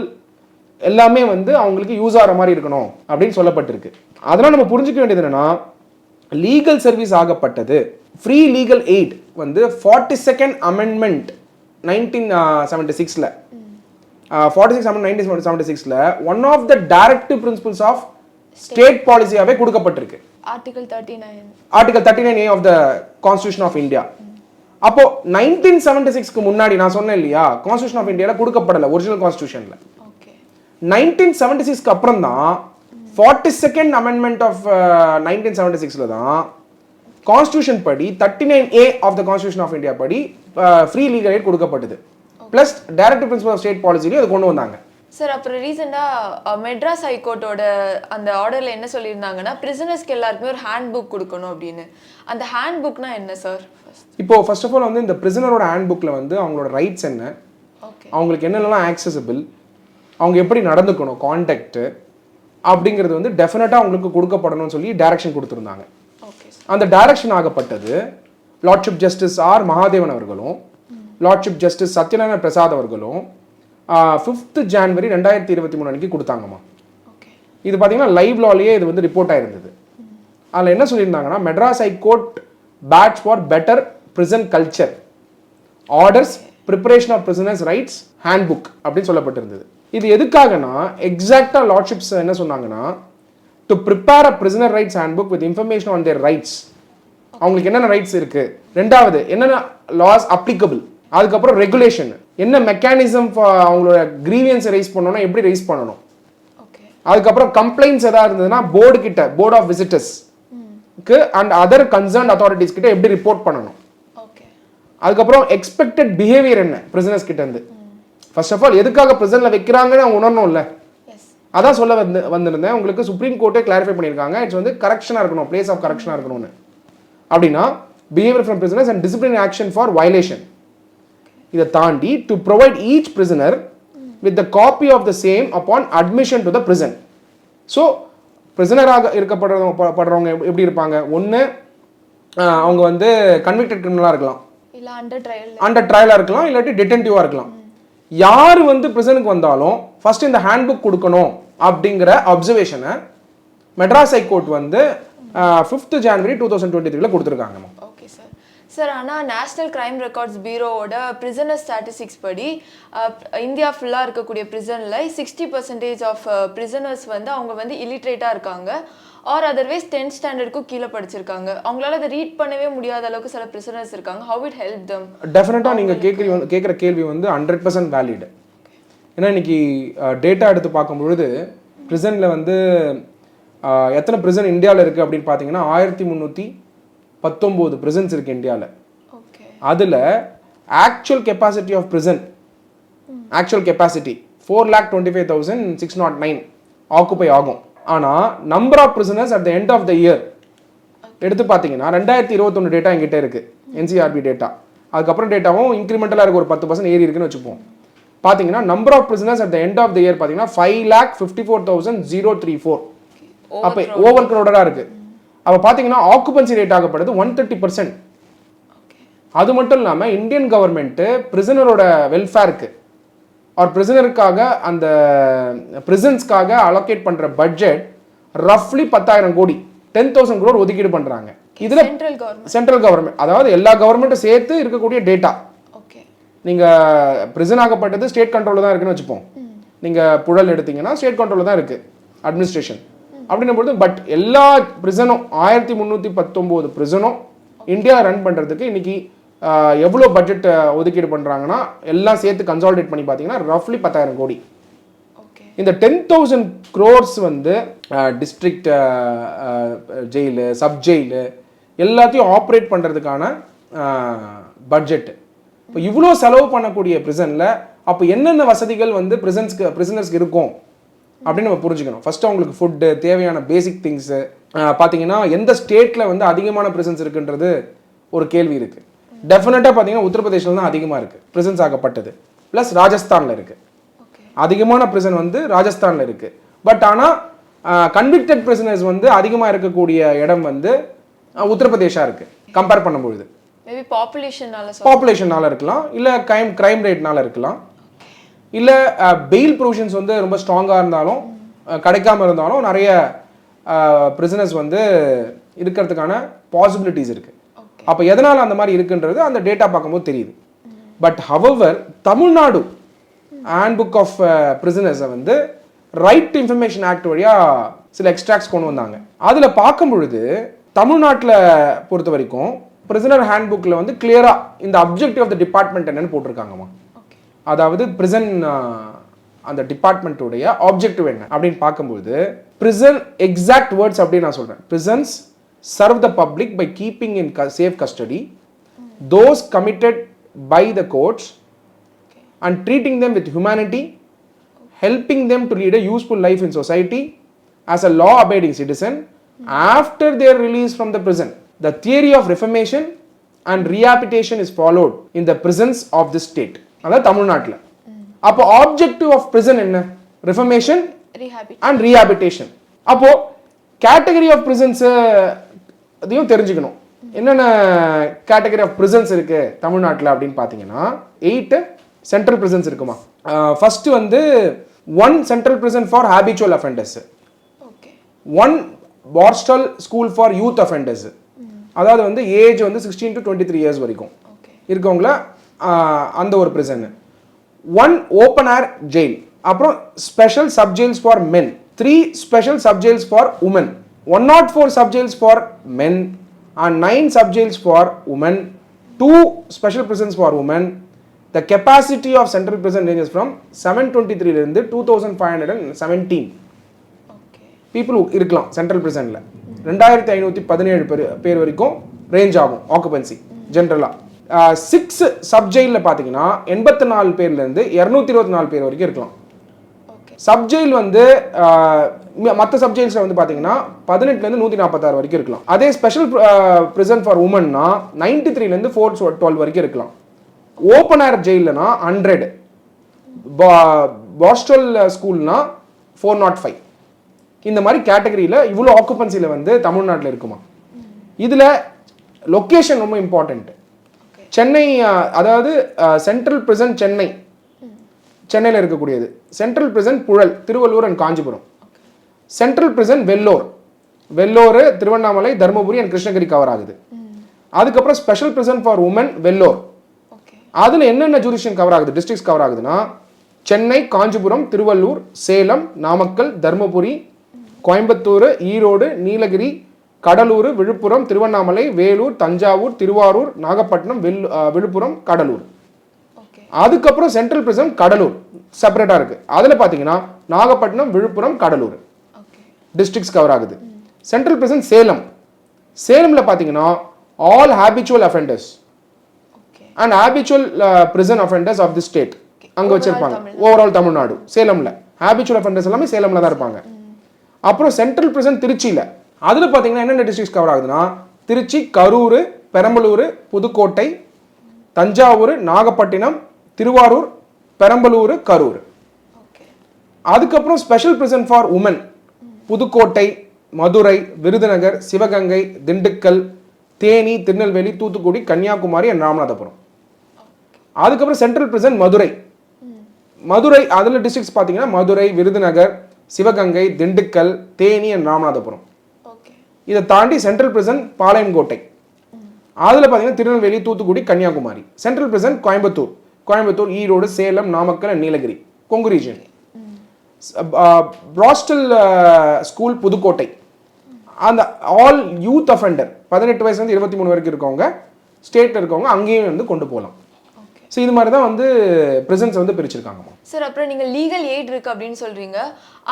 எல்லாமே வந்து அவங்களுக்கு யூஸ் ஆகிற மாதிரி இருக்கணும் அப்படின்னு சொல்லப்பட்டிருக்கு. அதனால் நம்ம புரிஞ்சுக்க வேண்டியது என்னன்னா, லீகல் சர்வீஸ் ஆகப்பட்டது ஃப்ரீ லீகல் எய்ட் வந்து 42nd அமெண்ட்மெண்ட் 1976ல 46 அமெண்ட் 1976ல one of the directive principles of state பாலிசியாவே கொடுக்கப்பட்டிருக்கு. Article 39A of the constitution of India. அப்போ 1976க்கு முன்னாடி நான் சொன்னேன் இல்லையா, கான்ஸ்டிடியூஷன் ஆஃப் இந்தியால கொடுக்கப்படல ஒரிஜினல் கான்ஸ்டிடியூஷன்ல. 1976க்கு அப்புறம் தான் 42nd அமெண்ட்மெண்ட் ஆஃப் 1976ல தான் கான்ஸ்டிடியூஷன் படி 39A of the constitution of India படி ஃப்ரீ லீகல் எய்ட் கொடுக்கப்பட்டது. Plus directive principle of state பாலிசிலையும் அதை கொண்டு வந்தாங்க. சார் அப்புறம் ரீசெண்டாக மெட்ராஸ் ஹைகோர்ட்டோட அந்த ஆர்டரில் என்ன சொல்லியிருந்தாங்கன்னா, பிரிசனர்ஸ்க்கு எல்லாருக்குமே ஒரு ஹேண்ட் புக் கொடுக்கணும் அப்படின்னு. அந்த ஹேண்ட் புக்னா என்ன சார்? இப்போ ஃபர்ஸ்ட் ஆஃப் ஆல் வந்து இந்த பிரிசனரோட ஹேண்ட் புக்கில் வந்து அவங்களோட ரைட்ஸ் என்ன, அவங்களுக்கு என்னென்னலாம் ஆக்சசபிள், அவங்க எப்படி நடந்துக்கணும், கான்டாக்ட் அப்படிங்கிறது வந்து டெஃபினட்டாக அவங்களுக்கு கொடுக்கப்படணும்னு சொல்லி டைரக்ஷன் கொடுத்துருந்தாங்க. Okay sir. அந்த டைரக்ஷன் ஆகப்பட்டது லார்ட்ஷிப் ஜஸ்டிஸ் ஆர் மகாதேவன் அவர்களும் லார்ட்ஷிப் ஜஸ்டிஸ் சத்யநாராயண பிரசாத் அவர்களும் 5th January 2023 அன்னைக்கு கொடுத்தாங்கம்மா. இது பார்த்தீங்கன்னா லைவ் லாலேயே இது வந்து ரிப்போர்ட் ஆயிருந்தது. அதில் என்ன சொல்லியிருந்தாங்கன்னா Madras high court batch for better prison culture orders preparation of prisoners rights handbook அப்படின்னு சொல்லப்பட்டிருந்தது. இது எதுக்காகனா எக்ஸாக்டா லார்ட்ஷிப்ஸ் என்ன சொன்னாங்கன்னா to prepare a prisoner rights handbook with information on their rights. அவங்களுக்கு என்னென்ன ரைட்ஸ் இருக்கு, ரெண்டாவது என்னென்ன லாஸ் அப்ளிகபிள், அதுக்கப்புறம் ரெகுலேஷன், என்ன மெக்கானிசம் அவங்களோட கிரீவியன்ஸ் ரைஸ் பண்ணணும்னா எப்படி ரைஸ் பண்ணணும், அதுக்கப்புறம் கம்ப்ளைண்ட்ஸ் ஏதாவது இருந்ததுன்னா போர்டு கிட்ட போர்ட் ஆஃப் விசிட்டர்ஸ்க்கு அண்ட் அதர் கன்சர்ன்ட் அத்தாரிட்டிஸ் கிட்ட எப்படி ரிப்போர்ட் பண்ணணும், அதுக்கப்புறம் எக்ஸ்பெக்டட் பிஹேவியர் என்ன பிரிசனர்ஸ் கிட்ட இருந்து. ஃபர்ஸ்ட் ஆஃப் ஆல் எதுக்காக பிரிசன்ல வைக்கிறாங்கன்னு அவங்க உணரணும்ல, அதான் சொல்ல வந்திருந்தேன். உங்களுக்கு சுப்ரீம் கோர்ட்டே கிளாரிஃபை பண்ணியிருக்காங்க இட்ஸ் வந்து கரெக்ஷனாக இருக்கணும், பிளேஸ் ஆஃப் கரெக்ஷனாக இருக்கணும்னு. அப்படின்னா behaviour from prisoners and disciplinary action for violation. இதை தாண்டி to provide each prisoner with the copy of the same upon admission to the prison. So பிரிசனராக இருக்கப்படுறவங்க எப்படி இருப்பாங்க, ஒன்று அவங்க வந்து கன்விக்டட் கிரிமினலாக இருக்கலாம், அண்டர் ட்ரையலாக இருக்கலாம், இல்லாட்டி டிடென்டிவாக இருக்கலாம். யார் வந்து பிரிசனுக்கு வந்தாலும் ஃபர்ஸ்ட் இந்த ஹேண்ட்புக் கொடுக்கணும் அப்படிங்கிற அப்சர்வேஷனை மெட்ராஸ் ஹைகோர்ட் வந்து 5th January 2023 கொடுத்துருக்காங்க. Okay sir. சார் ஆனால் நேஷனல் கிரைம் ரெக்கார்ட்ஸ் பியூரோவோட பிரிசனர் ஸ்டாட்டிஸ்டிக்ஸ் படி இந்தியா ஃபுல்லாக இருக்கக்கூடிய பிரிசனில் 60% ஆஃப் பிரிசனர்ஸ் வந்து அவங்க வந்து இல்லிட்ரேட்டாக இருக்காங்க ஆர் அதர்வைஸ் 10th ஸ்டாண்டர்டுக்கும் கீழே படிச்சிருக்காங்க. அவங்களால அதை ரீட் பண்ணவே முடியாத அளவுக்கு சில பிரிசனர்ஸ் இருக்காங்க. How it help them? டெஃபினட்டாக நீங்கள் கேட்குற கேள்வி வந்து 100% வேலிட். ஏன்னா இன்னைக்கு டேட்டா எடுத்து பார்க்கும்பொழுது பிரிசனில் வந்து எத்தனை பிரிசன் இந்தியாவில் இருக்குது அப்படின்னு பார்த்தீங்கன்னா 1319 பிரிசன்ஸ் இருக்குது இந்தியாவில். அதில் actual capacity of prison actual capacity 4,25,609 occupy ஆகும். ஆனால் number of prisoners at the end of the year எடுத்து பார்த்தீங்கன்னா 2021 டேட்டா எங்கிட்ட இருக்குது, என்சிஆர்பி டேட்டா. அதுக்கப்புறம் டேட்டாவும் இன்க்ரிமெண்டலாக இருக்குது, ஒரு 10% ஏறி இருக்குன்னு வச்சுப்போம். பார்த்தீங்கன்னா number of prisoners at the end of the year பார்த்தீங்கன்னா 5,54,034. அப்போ ஓவர் க்ரௌடடாக இருக்குது. அப்போ பார்த்தீங்கன்னா ஆக்குபன்சி ரேட் ஆகப்படுது 130%. அது மட்டும் இல்லாமல் இந்தியன் கவர்மெண்ட்டு பிரிசனரோட வெல்ஃபேருக்கு ஆர் பிரிசனருக்காக அந்த பிரிசன்ஸ்க்காக அலோகேட் பண்ணுற பட்ஜெட் ரஃப்லி 10,000 கோடி 10,000 crore ஒதுக்கீடு பண்ணுறாங்க. இதில் சென்ட்ரல் கவர்மெண்ட், அதாவது எல்லா கவர்மெண்ட்டும் சேர்த்து இருக்கக்கூடிய டேட்டா. நீங்கள் பிரிசன் ஆகப்பட்டது ஸ்டேட் கண்ட்ரோலில் தான் இருக்குன்னு வச்சுப்போம். நீங்கள் புழல் எடுத்தீங்கன்னா ஸ்டேட் கண்ட்ரோலில் தான் இருக்குது அட்மினிஸ்ட்ரேஷன் அப்படின்னும்போது. பட் எல்லா பிரிசனும் 1319 பிரிசனும் இந்தியா ரன் பண்ணுறதுக்கு இன்னைக்கு எவ்வளோ பட்ஜெட் ஒதுக்கீடு பண்ணுறாங்கன்னா எல்லாம் சேர்த்து கன்சாலிடேட் பண்ணி பார்த்தீங்கன்னா ரஃப்லி 10,000 கோடி. இந்த 10,000 crores வந்து டிஸ்ட்ரிக்ட் ஜெயிலு, சப் ஜெயிலு எல்லாத்தையும் ஆப்ரேட் பண்ணுறதுக்கான பட்ஜெட். இப்போ இவ்வளோ செலவு பண்ணக்கூடிய பிரிசனில் அப்போ என்னென்ன வசதிகள் வந்து பிரிசனர்ஸ்க்கு இருக்கும் அப்படின்னு நம்ம புரிஞ்சுக்கணும். ஃபர்ஸ்ட் அவங்களுக்கு ஃபுட்டு, தேவையான பேசிக் திங்ஸு பார்த்தீங்கன்னா எந்த ஸ்டேட்டில் வந்து அதிகமான பிரிசன்ஸ் இருக்குன்றது ஒரு கேள்வி இருக்குது. டெஃபினட்டாக பார்த்தீங்கன்னா உத்தரப்பிரதேசில் தான் அதிகமாக இருக்குது பிரிசன்ஸ் ஆகப்பட்டது. ப்ளஸ் ராஜஸ்தானில் இருக்குது அதிகமான பிரிசன் வந்து ராஜஸ்தானில் இருக்குது. பட் ஆனால் கன்விக்டட் பிரிசனர்ஸ் வந்து அதிகமாக இருக்கக்கூடிய இடம் வந்து உத்தரப்பிரதேஷாக இருக்குது கம்பேர் பண்ணும்பொழுது. மேபி பாப்புலேஷனால இருக்கலாம், இல்லை கிரைம் ரேட்னால இருக்கலாம், இல்லை பெயில் ப்ரொவிஷன்ஸ் வந்து ரொம்ப ஸ்ட்ராங்காக இருந்தாலும் கிடைக்காம இருந்தாலும் நிறைய பிரிசனர்ஸ் வந்து இருக்கிறதுக்கான பாசிபிலிட்டிஸ் இருக்குது. அப்போ எதனால் அந்த மாதிரி இருக்குன்றது அந்த டேட்டா பார்க்கும்போது தெரியுது. But however Tamil Nadu handbook of பிரிசனர்ஸை வந்து ரைட் டு இன்ஃபர்மேஷன் ஆக்ட் வழியாக சில எக்ஸ்ட்ராக்ட்ஸ் கொண்டு வந்தாங்க. அதில் பார்க்கும் பொழுது தமிழ்நாட்டில் பொறுத்த வரைக்கும் பிரிசனர் ஹேண்ட்புக்கில் வந்து கிளியராக இந்த அப்ஜெக்டிவ் ஆஃப் த டிபார்ட்மெண்ட் என்னன்னு போட்டிருக்காங்கம்மா. அதாவது பிரிசன் அந்த டிபார்ட்மெண்ட்டுடைய ஆப்ஜெக்டிவ் என்ன அப்படின்னு பார்க்கும்போது பிரிசன் எக்ஸாக்ட் வேர்ட்ஸ் அப்படின்னு நான் சொல்கிறேன். Prisons serve the public by keeping in safe custody those committed by the courts and treating them with humanity, helping them to lead a useful life in society as a law-abiding citizen after their release from the prison. The theory of reformation and rehabilitation is followed in the prisons of this state. அதாவது தமிழ்நாட்டில். அப்போ ஆப்ஜெக்டிவ் ஆஃப் பிரிசன் என்ன? Reformation and rehabilitation. அப்போ கேட்டகரி ஆஃப் பிரிசன்ஸ் அதையும் தெரிஞ்சுக்கணும். என்னென்ன கேட்டகரி ஆஃப் பிரிசன்ஸ் இருக்கு தமிழ்நாட்டில் அப்படின்னு பார்த்தீங்கன்னா 8 சென்ட்ரல் பிரிசன்ஸ் இருக்குமா. ஃபர்ஸ்ட் வந்து 1 central prison for habitual offenders, 1 borstal school for youth offenders, அதாவது வந்து ஏஜ் வந்து 16 to 23 இயர்ஸ் வரைக்கும் இருக்கவங்கள அந்த ஒரு பிரிசன், 1 ஓப்பன் ஏர் ஜெயில், அப்புறம் special sub jails for men, 3 special sub jails for women, 104 sub jails for men and 9 sub jails for women, 2 special prisons for women. The capacity of central prison ranges from 723 இருந்து 2517 people இருக்கலாம் சென்ட்ரல் பிரிசன்ல. 2517 பேர் வரைக்கும் ரேஞ்ச் ஆகும் ஆக்குபென்சி ஜென்ரலா. 6 சப் ஜெயிலில் பார்த்தீங்கன்னா 84 பேர்ல இருந்து 224 பேர் வரைக்கும் இருக்கலாம். சப்ஜெயில் வந்து மற்ற சப்ஜெயில்ஸில் வந்து பார்த்தீங்கன்னா 18லேருந்து 146 வரைக்கும் இருக்கலாம். அதே ஸ்பெஷல் பிரிசன் ஃபார் உமன்னா 93லேருந்து 412 வரைக்கும் இருக்கலாம். ஓப்பன் ஏர் ஜெயில்னா 100, பாஸ்டல் ஸ்கூல்னா 405. இந்த மாதிரி கேட்டகரியில் இவ்வளோ ஆக்குபன்சியில் வந்து தமிழ்நாட்டில் இருக்குமா. இதில் லொக்கேஷன் ரொம்ப இம்பார்ட்டன்ட். சென்னை, அதாவது சென்ட்ரல் பிரிசன் சென்னையில் இருக்கக்கூடியது, central prison Puzhal Tiruvallur and Kanchipuram, central prison Vellore Tiruvannamalai Dharmapuri and Krishnagiri cover ஆகுது. அதுக்கப்புறம் special prison for women Vellore, அதில் என்னென்ன ஜூரிஸ்டிக்ஷன் கவர் ஆகுது, டிஸ்ட்ரிக்ட்ஸ் கவர் ஆகுதுன்னா சென்னை, காஞ்சிபுரம், திருவள்ளூர், சேலம், நாமக்கல், தர்மபுரி, கோயம்புத்தூர், ஈரோடு, நீலகிரி, கடலூர், விழுப்புரம், திருவண்ணாமலை, வேலூர், தஞ்சாவூர், திருவாரூர், நாகப்பட்டினம், விழுப்புரம், கடலூர். அதுக்கப்புறம் சென்ட்ரல் பிரிசன் கடலூர் செப்பரேட்டாக இருக்குது. அதில் பார்த்தீங்கன்னா நாகப்பட்டினம், விழுப்புரம், கடலூர் டிஸ்ட்ரிக்ட்ஸ் கவர் ஆகுது. சென்ட்ரல் பிரிசன் சேலமில் பார்த்தீங்கன்னா all habitual offenders and habitual prison offenders of the state அங்கே வச்சிருப்பாங்க. ஓவரால் தமிழ்நாடு சேலமில் ஹேபிச்சுவல் அஃபெண்டர்ஸ் எல்லாமே சேலமில் தான் இருப்பாங்க. அப்புறம் சென்ட்ரல் பிரிசன் திருச்சியில், அதில் பார்த்தீங்கன்னா என்னென்ன டிஸ்ட்ரிக்ட்ஸ் கவர் ஆகுதுன்னா திருச்சி, கரூர், பெரம்பலூர், புதுக்கோட்டை, தஞ்சாவூர், நாகப்பட்டினம், திருவாரூர், பெரம்பலூர், கரூர். அதுக்கப்புறம் special prison for women Pudukkottai, Madurai, Virudhunagar, Sivaganga, Dindigul, Theni, Tirunelveli, Thoothukudi, Kanyakumari and Ramanathapuram. அதுக்கப்புறம் சென்ட்ரல் பிரிசன் மதுரை, அதில் டிஸ்ட்ரிக்ட்ஸ் பார்த்தீங்கன்னா மதுரை, விருதுநகர், சிவகங்கை, திண்டுக்கல், தேனி அண்ட் ராமநாதபுரம். இதை தாண்டி சென்ட்ரல் பிரிசன் பாளையங்கோட்டை, அதில் பார்த்தீங்கன்னா Tirunelveli, Thoothukudi, Kanyakumari. Central prison Coimbatore, Erode, Salem, Namakkal and Nilgiri Kongu region. Borstal school Pudukkottai, அந்த ஆல் யூத் அஃபெண்டர் 18 வயசுலேருந்து 23 வரைக்கும் இருக்கவங்க ஸ்டேட்டில் இருக்கவங்க அங்கேயும் வந்து கொண்டு போகலாம். ஸோ இது மாதிரி தான் வந்து பிரிசன்ஸ் வந்து பிரிச்சிருக்காங்க. சார், அப்புறம் நீங்கள் லீகல் எய்ட் இருக்குது அப்படின்னு சொல்கிறீங்க,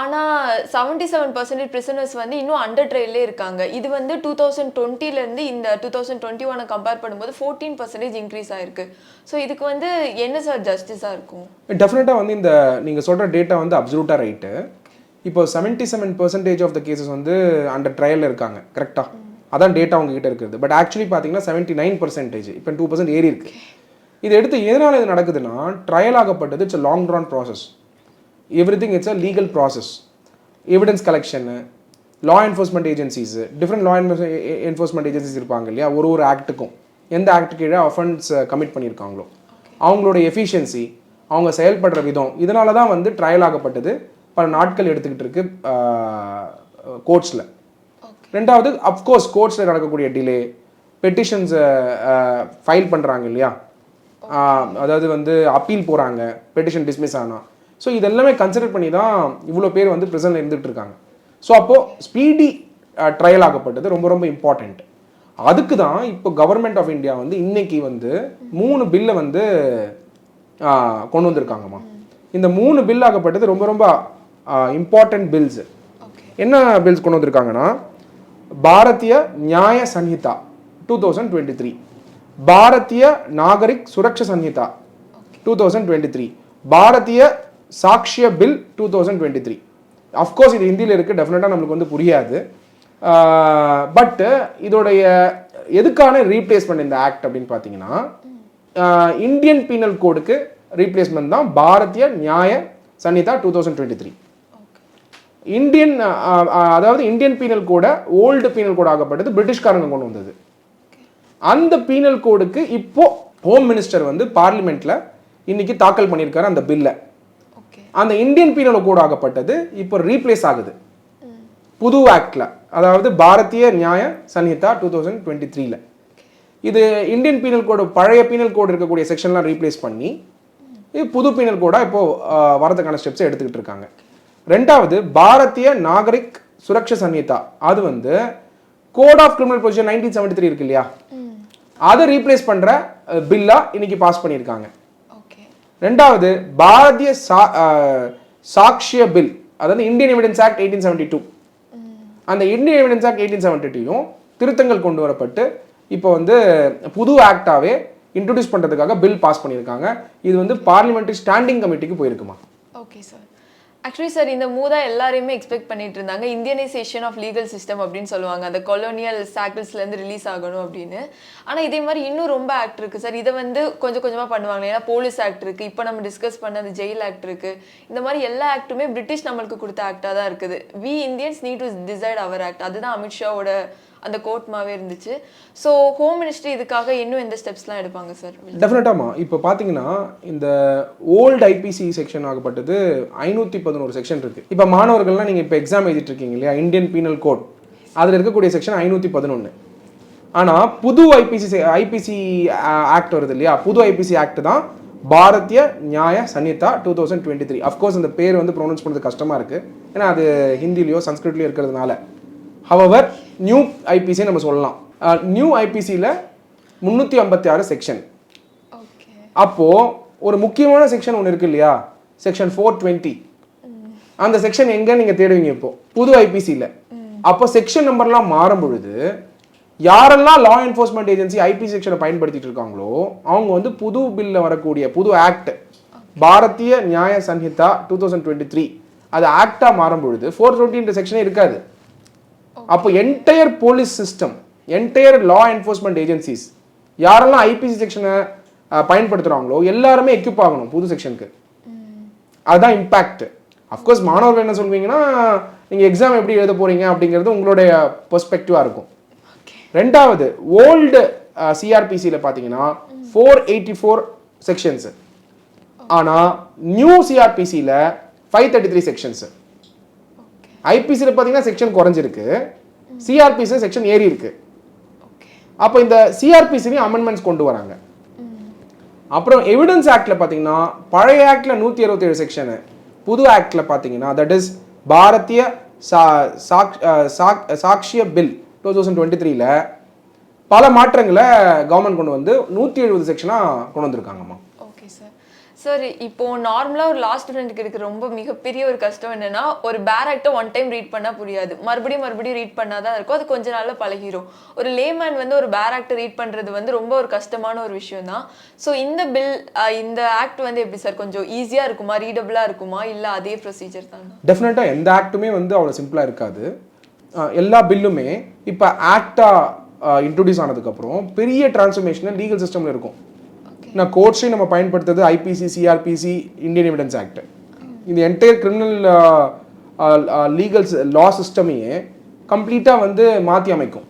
ஆனால் 77% பிரிசனர்ஸ் வந்து இன்னும் அண்டர் ட்ரையல்லே இருக்காங்க. இது வந்து 2020லேருந்து இந்த 2021 கம்பேர் பண்ணும்போது 14% இன்க்ரீஸ் ஆயிருக்கு. ஸோ இதுக்கு வந்து என்ன சார் ஜஸ்டிஸாக இருக்கும்? டெஃபினட்டாக வந்து இந்த நீங்கள் சொல்கிற டேட்டா வந்து அப்சல்யூட்டாக ரைட்டு. இப்போ 77% ஆஃப் த கேசஸ் வந்து அண்டர் ட்ரையலில் இருக்காங்க, கரெக்டாக? அதான் டேட்டா உங்ககிட்ட இருக்குது. பட் ஆக்சுவலி பார்த்தீங்கன்னா 79%, இப்போ 2% ஏறி இருக்கு. இது எடுத்து எதனால் இது நடக்குதுன்னா, ட்ரையல் ஆகப்பட்டது it's long drawn process. Everything it's a legal process. Evidence collection, law enforcement agencies, different law enforcement agencies இருப்பாங்க இல்லையா, ஒரு ஆக்ட்டுக்கும் எந்த ஆக்ட் கீழே அஃபென்ஸ் கமிட் பண்ணியிருக்காங்களோ அவங்களோட எஃபிஷியன்சி, அவங்க செயல்படுற விதம், இதனால தான் வந்து ட்ரையல் ஆகப்பட்டது பல நாட்கள் எடுத்துக்கிட்டு இருக்கு கோர்ட்ஸில். ரெண்டாவது, அஃப்கோர்ஸ் கோர்ட்ஸில் நடக்கக்கூடிய டிலே, பெட்டிஷன்ஸை ஃபைல் பண்ணுறாங்க இல்லையா, அதாவது வந்து அப்பீல் போகிறாங்க பெட்டிஷன் டிஸ்மிஸ் ஆனால். ஸோ இதெல்லாமே கன்சிடர் பண்ணி தான் இவ்வளோ பேர் வந்து ப்ரிசனில் இருந்துகிட்டு இருக்காங்க. ஸோ அப்போது ஸ்பீடி ட்ரையல் ஆகப்பட்டது ரொம்ப ரொம்ப இம்பார்ட்டண்ட். அதுக்கு தான் இப்போ கவர்மெண்ட் ஆஃப் இந்தியா வந்து இன்னைக்கு வந்து 3 பில்லை வந்து கொண்டு வந்திருக்காங்கம்மா. இந்த 3 பில் ஆகப்பட்டது ரொம்ப ரொம்ப இம்பார்ட்டன்ட் பில்ஸ். என்ன பில்ஸ் கொண்டு வந்திருக்காங்கன்னா, பாரதிய நியாய சன்ஹிதா 2023, பாரதிய நாகரிக் சுரக்ஷா சன்ஹிதா 2023, பாரதிய சாக்ஷிய பில் 2023. அஃப்கோர்ஸ் இது ஹிந்தியில் இருக்குது, டெஃபினட்டாக நம்மளுக்கு வந்து புரியாது. பட் இதோடைய எதுக்கான ரீப்ளேஸ்மெண்ட் இந்த ஆக்ட் அப்படின்னு பார்த்தீங்கன்னா, இந்தியன் பீனல் கோடுக்கு ரீப்ளேஸ்மெண்ட் தான் பாரதிய நியாய சன்ஹிதா 2023. இந்தியன் அதாவது Indian penal code old penal code ஆகப்பட்டது பிரிட்டிஷ்காரங்க கொண்டு வந்தது. அந்த பீனல் கோடுக்கு இப்போ ஹோம் மினிஸ்டர் வந்து பார்லிமெண்ட்ல இன்னைக்கு தாக்கல் பண்ணியிருக்காரு அந்த பில்லை. அந்த இந்தியன் பீனல் கோட் ஆகப்பட்டது இப்போ ரீப்ளேஸ் ஆகுது புது ஆக்ட்ல, அதாவது பாரதிய நியாய சன்ஹிதா 2023ல. இது இந்தியன் பீனல் கோடு பழைய பீனல் கோடு இருக்கக்கூடிய செக்ஷன்லாம் ரீப்ளேஸ் பண்ணி இது புது பீனல் கோடா இப்போ வரதுக்கான ஸ்டெப்ஸ் எடுத்துக்கிட்டு இருக்காங்க. ரெண்டாவது பாரதிய நாகரிக் சுரக்ஷா சன்ஹிதா, அது வந்து கோட் ஆஃப் கிரிமினல் ப்ரொசீஜர் 1973 இருக்கு இல்லையா, அதை ரீப்ளேஸ் பண்ற பில்லா இன்னைக்கு பாஸ் பண்ணியிருக்காங்க. ரெண்டாவது பாரதிய சாக்ஷிய பில், அதாவது இந்தியன் எவிடன்ஸ் ஆக்ட் 1872, அந்த இந்தியன் எவிடன்ஸ் ஆக்ட் 1872யும் திருத்தங்கள் கொண்டு வரப்பட்டு இப்போ வந்து புது ஆக்டாவே இன்ட்ரோடியூஸ் பண்றதுக்காக பில் பாஸ் பண்ணியிருக்காங்க. இது வந்து பார்லிமெண்டரி ஸ்டாண்டிங் கமிட்டிக்கு போயிருக்குமா. Okay sir. ஆக்சுவலி சார் இந்த மூதா எல்லாரையுமே எக்ஸ்பெக்ட் பண்ணிட்டு இருந்தாங்க இந்தியனைசேஷன் ஆஃப் லீகல் சிஸ்டம் அப்படின்னு சொல்லுவாங்க, அந்த கொலோனியல் சாக்கிள்ஸ்லேருந்து ரிலீஸ் ஆகணும் அப்படின்னு. ஆனால் இதே மாதிரி இன்னும் ரொம்ப ஆக்ட் இருக்குது சார், இதை வந்து கொஞ்சம் கொஞ்சமாக பண்ணுவாங்க. ஏன்னா போலீஸ் ஆக்ட் இருக்குது, இப்போ நம்ம டிஸ்கஸ் பண்ண அந்த ஜெயில் ஆக்ட் இருக்குது. இந்த மாதிரி எல்லா ஆக்ட்டுமே பிரிட்டிஷ் நம்மளுக்கு கொடுத்த ஆக்டாக தான் இருக்குது. We Indians need to decide our act, அதுதான் அமித்ஷாவோட அந்த கோட்மாவே இருந்துச்சு. ஸோ ஹோம் மினிஸ்ட்ரி இதுக்காக இன்னும் எந்த ஸ்டெப்ஸ்லாம் எடுப்பாங்க சார்? டெஃபினட்டாமா. இப்போ பார்த்தீங்கன்னா இந்த ஓல்டு ஐபிசி செக்ஷன் ஆகப்பட்டது 511 செக்ஷன் இருக்கு. இப்போ மாணவர்கள்லாம் நீங்கள் இப்போ எக்ஸாம் எழுதிட்டு இருக்கீங்க இல்லையா, இந்தியன் பீனல் கோட், அதில் இருக்கக்கூடிய செக்ஷன் 511. ஆனால் புது ஐபிசி ஆக்ட் வருது இல்லையா, புது ஐபிசி ஆக்ட் தான் பாரதிய நியாய சன்ஹிதா 2023. அஃப்கோர்ஸ் அந்த பேர் வந்து ப்ரொனவுன்ஸ் பண்ணுறது கஷ்டமாக இருக்குது, ஏன்னா அது ஹிந்திலையோ சன்ஸ்கிருட்லையோ இருக்கிறதுனால. ஹவவர் நியூ ஐபிசி நம்ம சொல்லலாம். நியூ ஐபிசியில் 356 செக்ஷன். அப்போ ஒரு முக்கியமான செக்ஷன் ஒன்று இருக்கு இல்லையா, செக்ஷன் 420. அந்த செக்ஷன் எங்க நீங்க தேடுவீங்க இப்போ புது ஐபிசியில். அப்போ செக்ஷன் நம்பர்லாம் மாறும் பொழுது யாரெல்லாம் லா என்ஃபோர்ஸ்மெண்ட் ஏஜென்சி ஐபிசி செக்ஷனை பயன்படுத்திட்டு இருக்காங்களோ அவங்க வந்து புது பில்ல வரக்கூடிய புது ஆக்ட் பாரதிய நியாய சன்ஹிதா 2023 அது ஆக்டா மாறும் பொழுது 420 செக்ஷனே இருக்காது. அப்போ என்டையர் போலீஸ் சிஸ்டம், என்டையர் லா என்ஃபோர்ஸ்மெண்ட் ஏஜென்சிஸ் யாரெல்லாம் ஐபிசி செக்ஷனை பயன்படுத்துகிறாங்களோ எல்லாருமே எக்யூப் ஆகணும் புது செக்ஷனுக்கு. அதுதான் இம்பேக்ட். அஃப்கோர்ஸ் மாணவர்கள் என்ன சொல்வீங்கன்னா நீங்கள் எக்ஸாம் எப்படி எழுத போறீங்க அப்படிங்கிறது உங்களுடைய பெர்ஸ்பெக்டிவாக இருக்கும். ரெண்டாவது ஓல்டு சிஆர்பிசியில் பார்த்தீங்கன்னா 484 செக்ஷன்ஸ், ஆனால் நியூ சிஆர்பிசியில் 533 செக்ஷன்ஸ். ஐபிசியில் பார்த்தீங்கன்னா செக்ஷன் குறைஞ்சிருக்கு, சிஆர்பிசியில் செக்ஷன் ஏறி இருக்கு. அப்போ இந்த சிஆர்பிசிலையும் அமெண்ட்மெண்ட்ஸ் கொண்டு வராங்க. அப்புறம் எவிடன்ஸ் ஆக்டில் பார்த்தீங்கன்னா பழைய ஆக்டில் 167 செக்ஷனு, புது ஆக்டில் பார்த்தீங்கன்னா தட் இஸ் பாரதிய சாக்ஷிய பில் 2023ல பல மாற்றங்களை கவர்மெண்ட் கொண்டு வந்து 170 செக்ஷனாக கொண்டு வந்திருக்காங்கம்மா. Okay sir. சார் இப்போ நார்மலாக ஒரு லாஸ்ட் ஸ்டூடெண்ட்டுக்கு இருக்கிற ரொம்ப மிகப்பெரிய ஒரு கஷ்டம் என்னன்னா, ஒரு பேர் ஆக்டை ஒன் டைம் ரீட் பண்ணால் புரியாது, மறுபடியும் ரீட் பண்ணாதான் இருக்கும், அது கொஞ்ச நாளில் பழகிரும். ஒரு லேமேன் வந்து ஒரு பேர் ஆக்டை ரீட் பண்ணுறது வந்து ரொம்ப ஒரு கஷ்டமான ஒரு விஷயம் தான். ஸோ இந்த பில் இந்த ஆக்ட் வந்து எப்படி சார் கொஞ்சம் ஈஸியாக இருக்குமா, ரீடபிளாக இருக்குமா, இல்லை அதே ப்ரொசீஜர் தான்? டெஃபினட்டாக எந்த ஆக்ட்டுமே வந்து அவ்வளோ சிம்பிளாக இருக்காது. எல்லா பில்லுமே இப்போ ஆக்டாக இன்ட்ரடியூஸ் ஆனதுக்கப்புறம் பெரிய டிரான்ஸ்ஃபர்மேஷன் லீகல் சிஸ்டமில் இருக்கும். நான் கோர்ட்ஸையும் நம்ம பயன்படுத்துறது IPC, CrPC, Indian evidence act. இந்த என்டையர் கிரிமினல் லீகல் லா சிஸ்டமையே கம்ப்ளீட்டாக வந்து மாற்றி அமைக்கும்.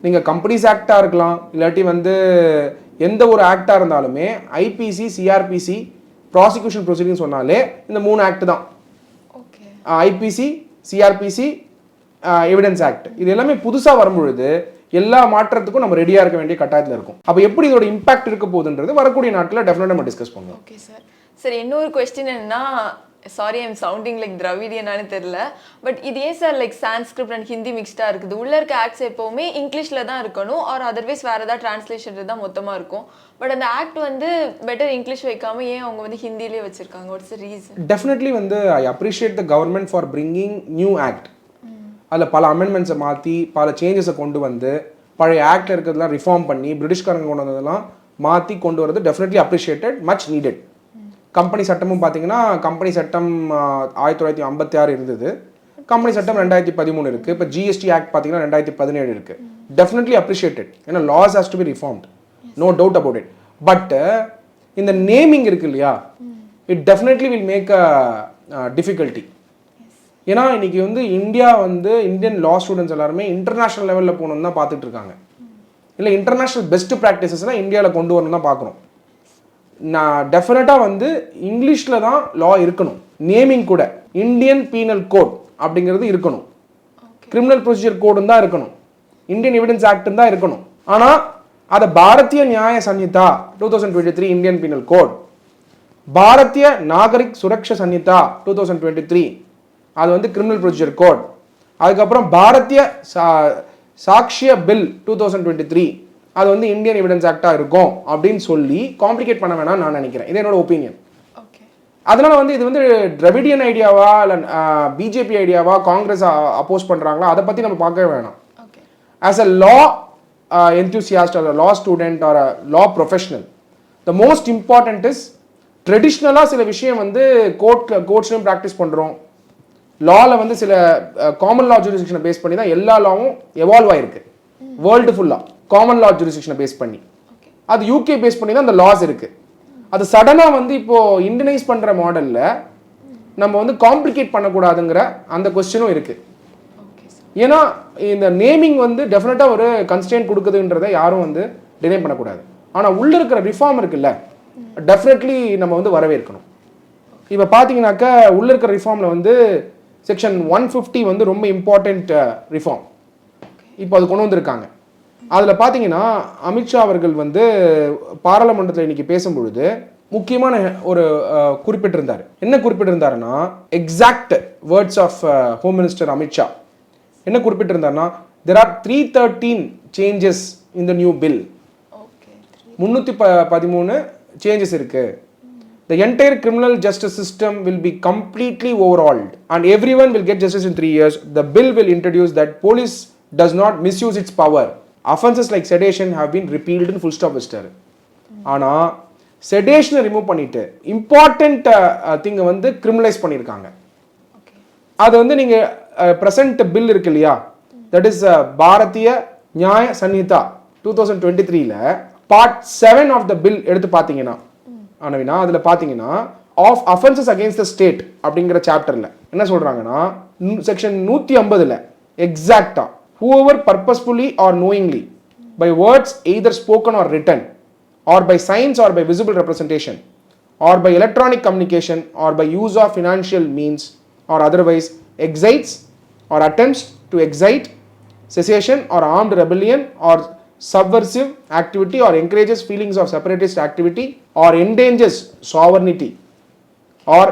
நீங்கள் கம்பெனிஸ் ஆக்டாக இருக்கலாம், இல்லாட்டி வந்து எந்த ஒரு ஆக்டாக இருந்தாலுமே ஐபிசி, சிஆர்பிசி, ப்ராசிக்யூஷன் ப்ரொசீடிங் சொன்னாலே இந்த 3 ஆக்ட் தான். IPC, CrPC, evidence act. இது எல்லாமே புதுசாக வரும்பொழுது எல்லா மாற்றத்துக்கும் நம்ம ரெடியாக இருக்க வேண்டிய கட்டாயத்தில் இருக்கும். அப்போ எப்படி இதோட இம்பாக்ட் இருக்க போகுதுன்றது வரக்கூடிய நாட்களில் டெஃபினட்டாக நம்ம டிஸ்கஸ் பண்ணுவோம். Okay sir. சார் இன்னொரு கொஸ்டின் என்னன்னா, சாரி ஐம் சவுண்டிங் லைக் திராவிடியனானு தெரியல, பட் இது ஏன் sir like Sanskrit and Hindi மிக்ஸ்டாக இருக்குது? உள்ளே இருக்க ஆக்ட்ஸ் எப்போவுமே இங்கிலீஷில் தான் இருக்கணும், ஆர் அதர்வைஸ் வேறு ஏதாவது டிரான்ஸ்லேஷன் தான் மொத்தமாக இருக்கும். பட் அந்த ஆக்ட் வந்து பெட்டர் இங்கிலீஷ் வைக்காமல் ஏன் அவங்க வந்து ஹிந்திலேயே வச்சுருக்காங்க? What's the reason? டெஃபினெட்லி வந்து I appreciate the government for bringing new act. அதில் பல அமெண்ட்மெண்ட்ஸை மாற்றி பல சேஞ்சஸை கொண்டு வந்து பழைய ஆக்டில் இருக்கிறதுலாம் ரிஃபார்ம் பண்ணி பிரிட்டிஷ்காரங்க கொண்டு வந்ததெல்லாம் மாற்றி கொண்டு வரது definitely appreciated, much needed. Company சட்டமும் பார்த்தீங்கன்னா கம்பெனி சட்டம் 1956 இருந்தது, கம்பெனி சட்டம் 2013 இருக்குது. இப்போ ஜிஎஸ்டி ஆக்ட் பார்த்தீங்கன்னா 2017 இருக்குது. டெஃபினெட்லி அப்ரிஷியேட்டட், ஏன்னா laws has to be reformed, no doubt about it. But இந்த நேமிங் இருக்கு இல்லையா, it definitely will make a difficulty. ஏன்னா இன்னைக்கு வந்து இந்தியா வந்து இந்தியன் லா ஸ்டூடெண்ட்ஸ் எல்லாருமே இன்டர்நேஷனல் லெவலில் போகணுன்னு தான் பார்த்துட்டு இருக்காங்க. இல்லை இன்டர்நேஷ்னல் பெஸ்ட் ப்ராக்டிசஸ்லாம் இந்தியாவில் கொண்டு வரணும் தான் பார்க்குறோம். நான் டெஃபினட்டாக வந்து இங்கிலீஷில் தான் லா இருக்கணும். நேமிங் கூட இந்தியன் பீனல் கோட் அப்படிங்கிறது இருக்கணும். கிரிமினல் ப்ரொசீஜர் கோடும் தான் இருக்கணும். இந்தியன் எவிடன்ஸ் ஆக்டும் தான் இருக்கணும். ஆனால் அதை Bharatiya Nyaya Sanhita 2023 Indian penal code, Bharatiya Nagarik Suraksha Sanhita 2023 அது வந்து கிரிமினல் ப்ரொசீஜர் கோட், அதுக்கப்புறம் பாரதிய சாக்ஷிய பில் 2023 அது வந்து இந்தியன் எவிடன்ஸ் ஆக்டாக இருக்கும் அப்படின்னு சொல்லி காம்ப்ளிகேட் பண்ண வேணாம்னு நான் நினைக்கிறேன். இது என்னோட ஒப்பீனியன். அதனால வந்து இது வந்து டிராவிடியன் ஐடியாவா இல்லை பிஜேபி ஐடியாவா, காங்கிரஸ் அப்போஸ் பண்ணுறாங்களா, அதை பற்றி நம்ம பார்க்கவே வேணாம். As a law enthusiast or a law student or a law professional, the most important is ட்ரெடிஷ்னலாக சில விஷயம் வந்து கோர்ட்ஸ்லையும் ப்ராக்டிஸ் பண்ணுறோம். லாவில் வந்து சில காமன் லா ஜூரிஸ்டிக்ஷனை பேஸ் பண்ணி தான் எல்லா லாவும் எவால்வ் ஆயிருக்கு வேர்ல்டு ஃபுல்லாக. காமன் லா ஜூரிஸ்டிக்ஷனை பேஸ் பண்ணி, அது யூகே பேஸ் பண்ணி தான் அந்த லாஸ் இருக்குது. அது சடனாக வந்து இப்போது இண்டியனைஸ் பண்ணுற மாடலில் நம்ம வந்து காம்ப்ளிகேட் பண்ணக்கூடாதுங்கிற அந்த கொஸ்டினும் இருக்குது. ஏன்னா இந்த நேமிங் வந்து டெஃபினட்டாக ஒரு கன்ஸ்டன்ட் கொடுக்குதுன்றதை யாரும் வந்து டினை பண்ணக்கூடாது. ஆனால் உள்ளே இருக்கிற ரிஃபார்ம் இருக்குல்ல, டெஃபினெட்லி நம்ம வந்து வரவேற்கணும். இப்போ பார்த்தீங்கன்னாக்கா உள்ளே இருக்கிற ரிஃபார்மில் வந்து செக்ஷன் 150 வந்து ரொம்ப இம்பார்ட்டண்ட் ரிஃபார்ம் இப்போ அது கொண்டு வந்திருக்காங்க. அதில் பார்த்தீங்கன்னா அமித்ஷா அவர்கள் வந்து பாராளுமன்றத்தில் இன்னைக்கு பேசும்பொழுது முக்கியமான ஒரு குறிப்பிட்டிருந்தார். என்ன குறிப்பிட்டிருந்தாருன்னா, exact words of home minister Amit Shah என்ன குறிப்பிட்டிருந்தாருன்னா, there are 313 changes in the new bill. 313 changes இருக்கு. The entire criminal justice system will be completely overhauled and everyone will get justice in 3 years. The bill will introduce that police does not misuse its power. Offenses like sedition have been repealed in full stop வச்சிட்டாரு. ஆனால் செடேஷனை ரிமூவ் பண்ணிட்டு இம்பார்ட்டன்ட் திங்கை வந்து கிரிமினலைஸ் பண்ணியிருக்காங்க. அது வந்து நீங்கள் ப்ரெசன்ட் பில் இருக்கு இல்லையா, தட் இஸ் பாரதிய நியாய சன்ஹிதா 2023ல பார்ட் 7 ஆஃப் த பில் எடுத்து பார்த்தீங்கன்னா ஆனவினா, அதில் பார்த்தீங்கன்னா of offences against the state அப்படிங்கிற சாப்டரில் என்ன சொல்கிறாங்கன்னா, செக்ஷன் 150ல் எக்ஸாக்டாக whoever purposefully or knowingly by words either spoken or written or by signs or by visible representation or by electronic communication or by use of financial means or otherwise excites or attempts to excite secession or armed rebellion or subversive activity or encourages feelings of separatist activity or endangers sovereignty or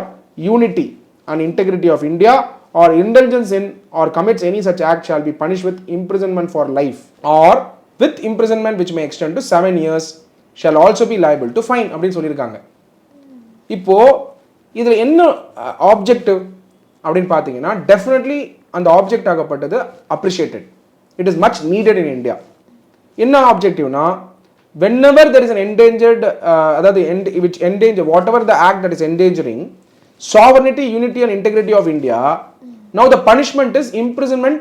unity and integrity of India or indulgence in or commits any such act shall be punished with imprisonment for life or with imprisonment which may extend to 7 years shall also be liable to fine அப்படின்னு சொல்லியிருக்காங்க. இப்போ இதில் என்ன ஆப்ஜெக்டிவ் அப்படின்னு பார்த்தீங்கன்னா, டெஃபினெட்லி அந்த ஆப்ஜெக்ட் ஆகப்பட்டது appreciated. It is much needed in India. என்ன ஆப்ஜெக்டிவ்னா, whenever there is an endangered அதாவது which endanger whatever the act that is endangering sovereignty, unity and integrity of India, now the punishment is imprisonment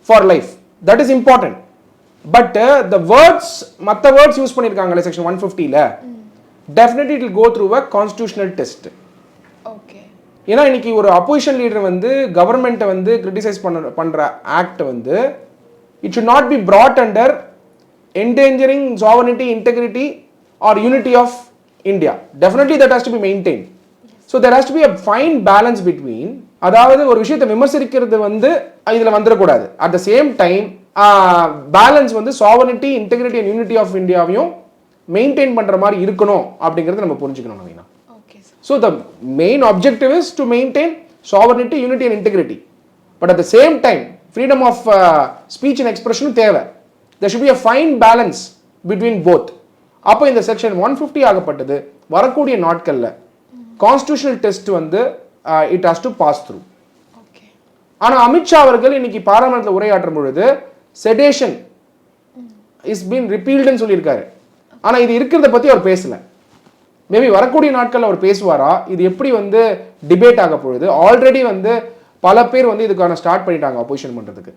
for life. That is important. But the words மற்ற வேர்ட்ஸ் யூஸ் பண்ணியிருக்காங்களே செக்ஷன் 150ல, definitely it will go through a constitutional test. ஏன்னா இன்னைக்கு ஒரு அப்போசிஷன் லீடர் வந்து கவர்மெண்ட்டை வந்து கிரிட்டிசைஸ் பண்ணுற ஆக்ட் வந்து it should not be brought under endangering sovereignty, integrity or unity of India. Definitely that has to be maintained. So there has to be a fine balance between, அதாவது ஒரு விஷயத்தை விமர்சிக்கிறது வந்து இதில் வந்துடக்கூடாது, at the same time balance வந்து sovereignty, integrity and unity of இந்தியாவையும் மெயின்டைன் பண்ணுற மாதிரி இருக்கணும் அப்படிங்கிறது நம்ம புரிஞ்சுக்கணும் Naveena. So the main objective is to maintain sovereignty, unity and integrity. But at the same time freedom of speech and எக்ஸ்பிரஷனும் தேவை. there should be a fine balance between both. அப்போ இந்த செக்ஷன் 150 ஆகப்பட்டது வரக்கூடிய நாட்களில் கான்ஸ்டிடியூஷனல் டெஸ்ட் வந்து it has to pass through. ஆனால் அமித்ஷா அவர்கள் இன்னைக்கு பாராளுமன்றத்தில் உரையாற்றும் பொழுது செடேஷன் இஸ் பீன் ரிப்பீல்டுன்னு சொல்லியிருக்காரு. ஆனால் இது இருக்கிறத பற்றி அவர் பேசலை. மேபி வரக்கூடிய நாட்களில் அவர் பேசுவாரா, இது எப்படி வந்து டிபேட் ஆக பொழுது. ஆல்ரெடி வந்து பல பேர் வந்து இதுக்கான ஸ்டார்ட் பண்ணிட்டாங்க அப்போசிஷன் பண்ணுறதுக்கு.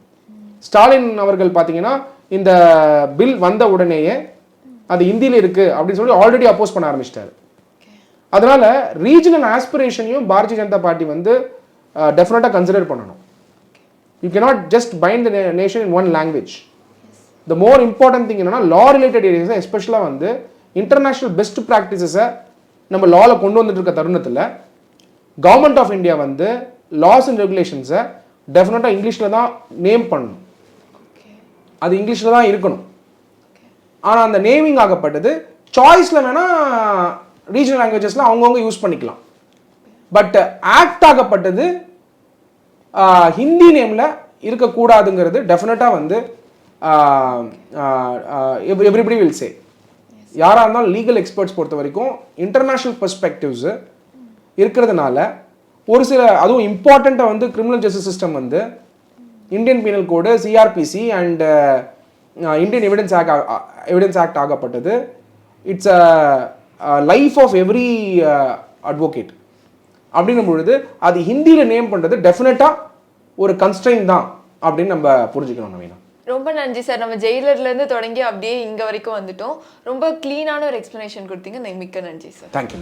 ஸ்டாலின் அவர்கள் பார்த்தீங்கன்னா இந்த பில் வந்த உடனேயே அது ஹிந்தியில் இருக்குது அப்படின்னு சொல்லி ஆல்ரெடி அப்போஸ் பண்ண ஆரம்பிச்சிட்டாரு. அதனால ரீஜனல் ஆஸ்பிரேஷனையும் பாரதிய ஜனதா பார்ட்டி வந்து டெஃபினட்டாக கன்சிடர் பண்ணணும். You cannot just bind the nation in one language. The more important thing என்னன்னா law related areas எஸ்பெஷலாக வந்து இன்டர்நேஷ்னல் பெஸ்ட் ப்ராக்டிசஸை நம்ம லாவில் கொண்டு வந்துட்டு இருக்க தருணத்தில் கவர்மெண்ட் ஆஃப் இந்தியா வந்து லாஸ் அண்ட் ரெகுலேஷன்ஸை டெஃபினட்டாக இங்கிலீஷில் தான் நேம் பண்ணணும். அது இங்கிலீஷில் தான் இருக்கணும். ஆனால் அந்த நேமிங் ஆகப்பட்டது சாய்ஸில் வேணால் ரீஜனல் லாங்குவேஜஸ்லாம் அவங்கவுங்க யூஸ் பண்ணிக்கலாம். பட் ஆக்ட் ஆகப்பட்டது ஹிந்தி நேமில் இருக்கக்கூடாதுங்கிறது டெஃபினட்டாக வந்து எவ்ரிபடி வில் சே. யாராக இருந்தாலும் லீகல் எக்ஸ்பர்ட்ஸ் பொறுத்த வரைக்கும் இன்டர்நேஷ்னல் பெர்ஸ்பெக்டிவ்ஸ் இருக்கிறதுனால ஒரு சில அதுவும் இம்பார்ட்டண்ட்டாக வந்து கிரிமினல் ஜஸ்டிஸ் சிஸ்டம் வந்து Indian penal code, CrPC and Indian evidence act ஆகப்பட்டது. It's life of every advocate அப்படின்னும் பொழுது அது ஹிந்தியில் நேம் பண்ணுறது டெஃபினட்டாக ஒரு கன்ஸ்ட்ரெயின் தான் அப்படின்னு நம்ம புரிஞ்சுக்கணும். நவீனா, ரொம்ப நன்றி சார். நம்ம ஜெயிலர்லேருந்து தொடங்கி அப்படியே இங்கே வரைக்கும் வந்துட்டோம். ரொம்ப க்ளீனான ஒரு எக்ஸ்ப்ளனேஷன் கொடுத்தீங்க. மிக்க நன்றி சார். தேங்க்யூ.